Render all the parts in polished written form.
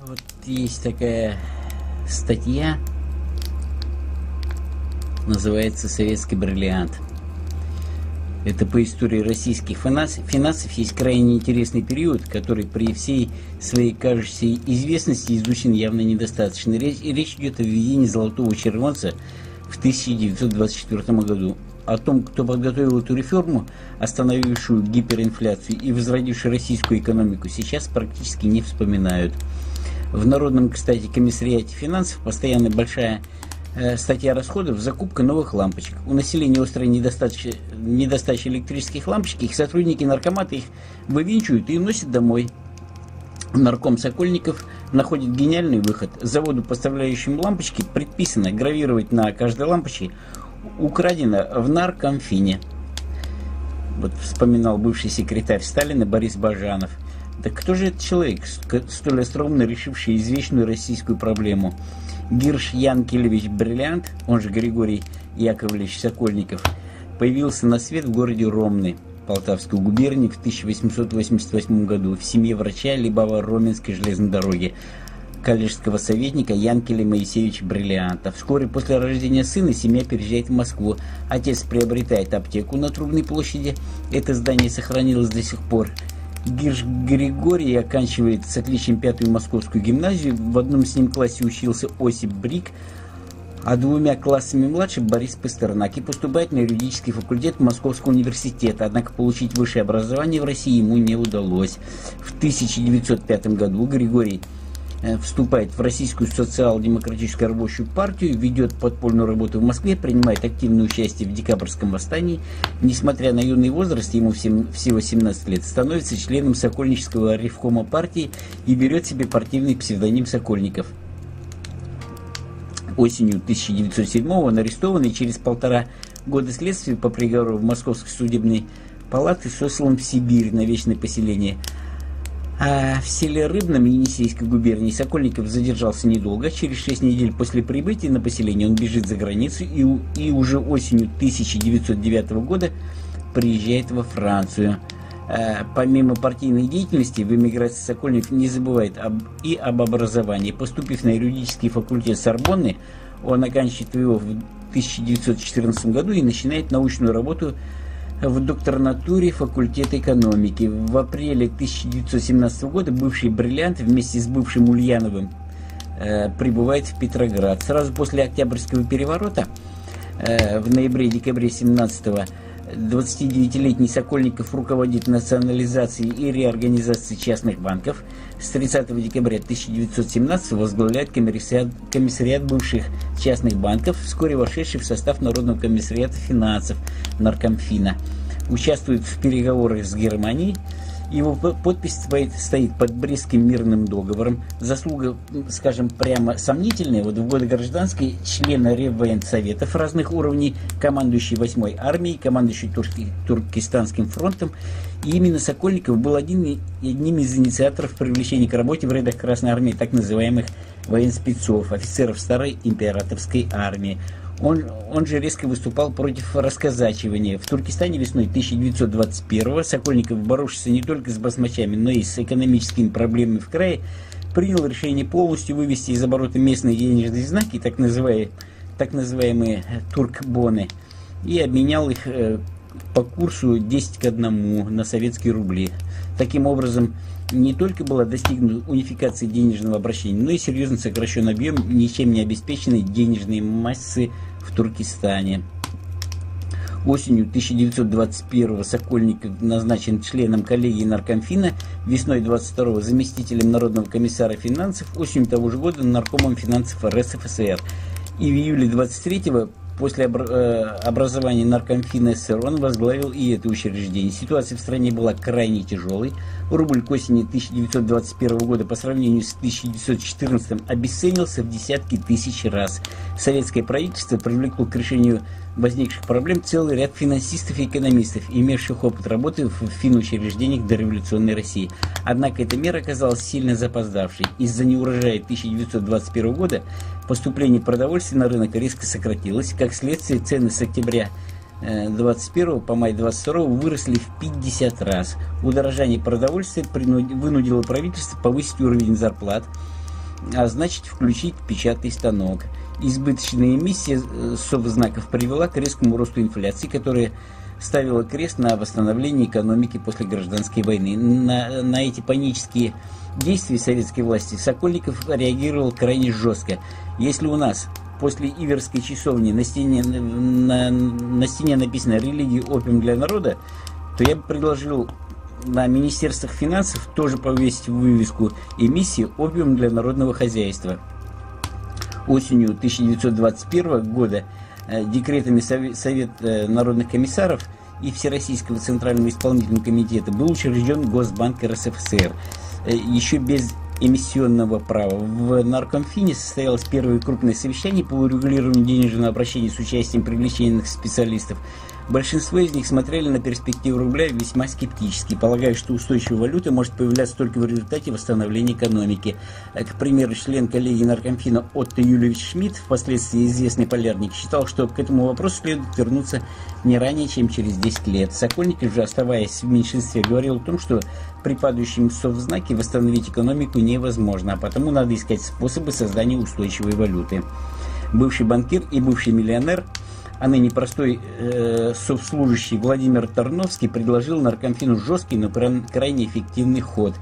Вот есть такая статья, называется «Советский бриллиант». Это по истории российских финансов есть крайне интересный период, который при всей своей кажущейся известности изучен явно недостаточно. Речь идет о введении золотого червонца в 1924 году. О том, кто подготовил эту реформу, остановившую гиперинфляцию и возродившую российскую экономику, сейчас практически не вспоминают. В Народном, кстати, комиссариате финансов постоянно большая статья расходов – закупка новых лампочек. У населения острая недостача электрических лампочек, их сотрудники наркоматы их вывинчивают и носят домой. Нарком Сокольников находит гениальный выход. Заводу, поставляющим лампочки, предписано гравировать на каждой лампочке «Украдено в наркомфине». Вот вспоминал бывший секретарь Сталина Борис Бажанов. Да кто же этот человек, столь остроумно решивший извечную российскую проблему? Гирш Янкелевич Бриллиант, он же Григорий Яковлевич Сокольников, появился на свет в городе Ромны Полтавской губернии в 1888 году в семье врача Либава-Роменской железной дороги, коллежского советника Янкеля Моисеевича Бриллианта. Вскоре после рождения сына семья переезжает в Москву. Отец приобретает аптеку на Трубной площади. Это здание сохранилось до сих пор. Гирш Григорий оканчивает с отличием 5-ю московскую гимназию. В одном с ним классе учился Осип Брик, а 2 классами младше Борис Пастернак, и поступает на юридический факультет Московского университета. Однако получить высшее образование в России ему не удалось. В 1905 году Григорий вступает в Российскую социал-демократическую рабочую партию, ведет подпольную работу в Москве, принимает активное участие в декабрьском восстании. Несмотря на юный возраст, ему всего 17 лет, становится членом Сокольнического ревкома партии и берет себе партийный псевдоним Сокольников. Осенью 1907-го он арестован и через 1,5 года следствия по приговору в Московской судебной палате сослан в Сибирь на вечное поселение. А в селе Рыбном Енисейской губернии Сокольников задержался недолго. Через 6 недель после прибытия на поселение он бежит за границу и уже осенью 1909 года приезжает во Францию. Помимо партийной деятельности, в эмиграции Сокольников не забывает об образовании. Поступив на юридический факультет Сорбонны, он оканчивает его в 1914 году и начинает научную работу в докторантуре факультета экономики. В апреле 1917 года бывший Бриллиант вместе с бывшим Ульяновым прибывает в Петроград. Сразу после Октябрьского переворота в ноябре-декабре 17-го 29-летний Сокольников руководит национализацией и реорганизацией частных банков. С 30 декабря 1917 возглавляет комиссариат бывших частных банков, вскоре вошедший в состав Народного комиссариата финансов Наркомфина. Участвует в переговорах с Германией. Его подпись стоит под Брестским мирным договором. Заслуга, скажем, прямо сомнительная. Вот в годы гражданской члена Реввоенсоветов разных уровней, командующий 8-й армией, командующий Туркестанским фронтом. И именно Сокольников был одним из инициаторов привлечения к работе в рядах Красной армии так называемых военспецов, офицеров старой императорской армии. Он же резко выступал против расказачивания. В Туркестане весной 1921-го Сокольников, боровшийся не только с басмачами, но и с экономическими проблемами в крае, принял решение полностью вывести из оборота местные денежные знаки, так называемые туркбоны, и обменял их по курсу 10 к 1 на советские рубли. Таким образом, не только была достигнута унификация денежного обращения, но и серьезно сокращен объем ничем не обеспеченной денежной массы в Туркестане. Осенью 1921-го Сокольников назначен членом коллегии Наркомфина, весной 22-го заместителем Народного комиссара финансов, осенью того же года наркомом финансов РСФСР. И в июле 23-го после образования Наркомфина СССР он возглавил и это учреждение. Ситуация в стране была крайне тяжелой. Рубль к осени 1921 года по сравнению с 1914 обесценился в десятки тысяч раз. Советское правительство привлекло к решению возникших проблем целый ряд финансистов и экономистов, имевших опыт работы в финучреждениях дореволюционной России. Однако эта мера оказалась сильно запоздавшей. Из-за неурожая 1921 года поступление продовольствия на рынок резко сократилось. Как следствие, цены с октября 21 по май 22 выросли в 50 раз. Удорожание продовольствия вынудило правительство повысить уровень зарплат. а значит включить печатный станок. Избыточная эмиссия совзнаков привела к резкому росту инфляции, которая ставила крест на восстановлении экономики после гражданской войны. На эти панические действия советской власти Сокольников реагировал крайне жестко. Если у нас после Иверской часовни на стене написано «Религия – опиум для народа», то я бы предложил на Министерствах финансов тоже повесить вывеску «Эмиссия – опиум для народного хозяйства». Осенью 1921 года декретами Совета народных комиссаров и Всероссийского Центрального исполнительного комитета был учрежден Госбанк РСФСР, еще без эмиссионного права. В Наркомфине состоялось первое крупное совещание по урегулированию денежного обращения с участием привлеченных специалистов. Большинство из них смотрели на перспективу рубля весьма скептически, полагая, что устойчивая валюта может появляться только в результате восстановления экономики. К примеру, член коллегии Наркомфина Отто Юльевич Шмидт, впоследствии известный полярник, считал, что к этому вопросу следует вернуться не ранее, чем через 10 лет. Сокольников же, оставаясь в меньшинстве, говорил о том, что при падающем совзнаке восстановить экономику невозможно, а потому надо искать способы создания устойчивой валюты. Бывший банкир и бывший миллионер, а ныне простой совслужащий Владимир Тарновский предложил Наркомфину жесткий, но крайне эффективный ход.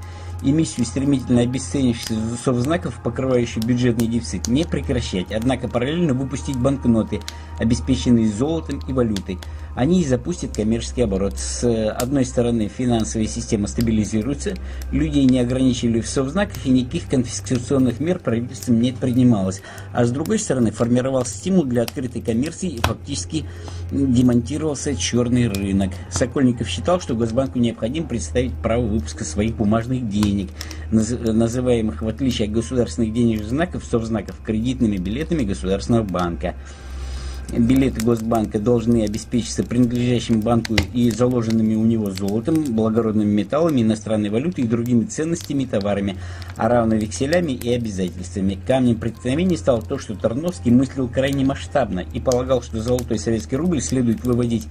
Эмиссию стремительно обесценившихся совзнаков, покрывающих бюджетный дефицит, не прекращать, однако параллельно выпустить банкноты, обеспеченные золотом и валютой. Они и запустят коммерческий оборот. С одной стороны, финансовая система стабилизируется, людей не ограничили в совзнаках и никаких конфискационных мер правительством не принималось. А с другой стороны, формировался стимул для открытой коммерции и фактически демонтировался черный рынок. Сокольников считал, что Госбанку необходимо представить право выпуска своих бумажных денег, называемых, в отличие от государственных денежных знаков, совзнаков, кредитными билетами Государственного банка. Билеты Госбанка должны обеспечиться принадлежащим банку и заложенными у него золотом, благородными металлами, иностранной валютой и другими ценностями и товарами, а равно векселями и обязательствами. Камнем преткновения стало то, что Тарновский мыслил крайне масштабно и полагал, что золотой советский рубль следует выводить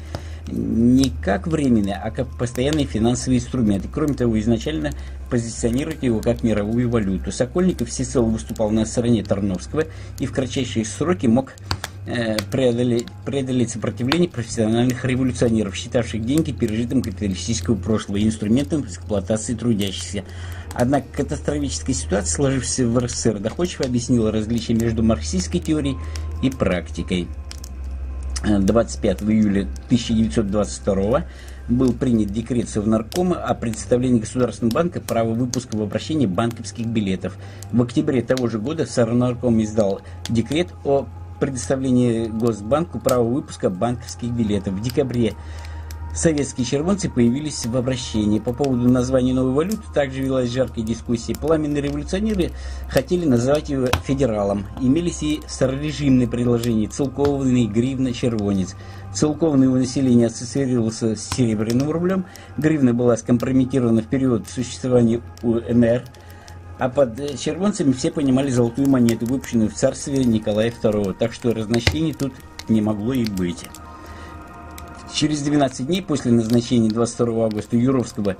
не как временный, а как постоянный финансовый инструмент. И, кроме того, изначально позиционировать его как мировую валюту. Сокольников всецело выступал на стороне Тарновского и в кратчайшие сроки мог преодолеть сопротивление профессиональных революционеров, считавших деньги пережитым капиталистического прошлого и инструментом эксплуатации трудящихся. Однако катастрофическая ситуация, сложившаяся в РСФСР, доходчиво объяснила различия между марксистской теорией и практикой. 25 июля 1922 был принят декрет Совнаркома о предоставлении Государственного банка права выпуска в обращение банковских билетов. В октябре того же года Совнарком издал декрет о предоставлении Госбанку права выпуска банковских билетов. В декабре советские червонцы появились в обращении. По поводу названия новой валюты также велась жаркая дискуссия. Пламенные революционеры хотели называть его федералом. Имелись и старорежимные предложения: целкованный, гривна, червонец. Целкованный у населения ассоциировался с серебряным рублем, гривна была скомпрометирована в период существования УНР, а под червонцами все понимали золотую монету, выпущенную в царстве Николая II, так что разночтений тут не могло и быть. Через 12 дней после назначения 22 августа Юровского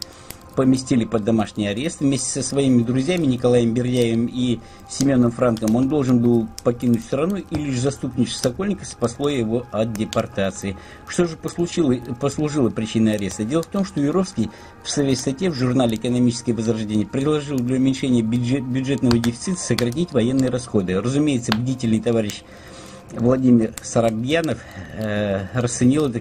поместили под домашний арест вместе со своими друзьями Николаем Бердяевым и Семеном Франком. Он должен был покинуть страну, и лишь заступничество Сокольникова спасло его от депортации. Что же послужило причиной ареста? Дело в том, что Юровский в своей статье в журнале «Экономическое возрождение» предложил для уменьшения бюджетного дефицита сократить военные расходы. Разумеется, бдительный товарищ Владимир Сарабьянов расценил это